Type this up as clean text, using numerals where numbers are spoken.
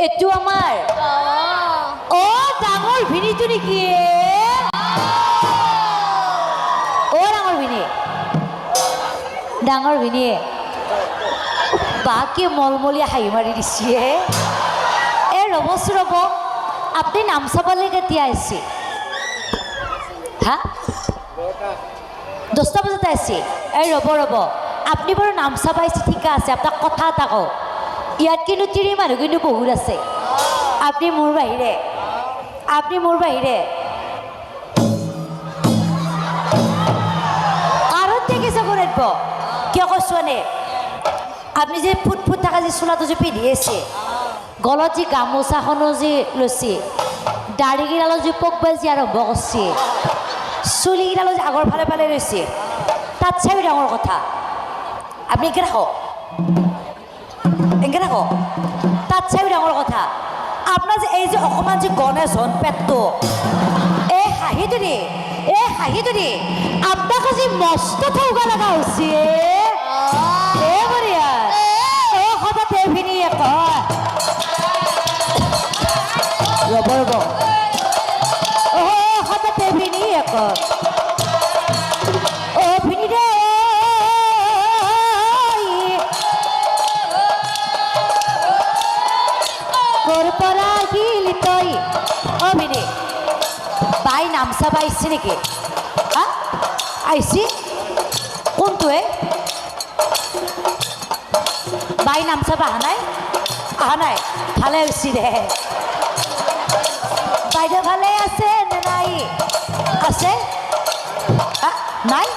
এইটো আমাৰ অ ডাঙৰ ভিনিটো নেকি অ ডাঙৰ ভিনিয়ে বাকে মলমলীয়া হাঁহি মাৰি দিছে এ ৰ'বচোন ৰ'ব আপুনি নাম চাবলৈ কেতিয়া আহিছে হা 10টা বজাতে আহিছে এই ৰ'ব আপুনি বাৰু নাম চাব আহিছে ঠিক আছে আপোনাক কথা এটা কওঁ ইয়াত কিন্তু তিৰি মানুহ কিন্তু বহুত আছে আপুনি মোৰ বাহিৰে আৰু দেখি চাব লাগিব কিয় কৈছো নে আপনি যে ফুট থাকা যে চোলাটো যে পিন্ধি আছে গলত যে গামোচাখনো যে লৈছে দাড়িকেইডালো যে পকবাল যে আৰম্ভ কৰিছে চুলিকেইডালো যে আগৰ ফালে ৰৈছে তাত চাই ডাঙৰ কথা আপনি একে ৰাখক তাত চাই ডাঙৰ কথা আপোনাৰ যে এই যে অকণমান যে গণেশ হন পেটটো এই হাঁহিটো দি আপোনাক যে মস্ত ঠৌগা লগা হৈছে ৰ'ব হঠাতে ভিনি এক ভিনি দে ক'ৰ পৰা আহিলি তই ভিনি বাই নামচা পাইছে নেকি হা আহিছি কোনটোৱে বাই নামচা অহা নাই ভালে হৈছে দে বাইদেউ ভালে আছে নে নাই আছে নাই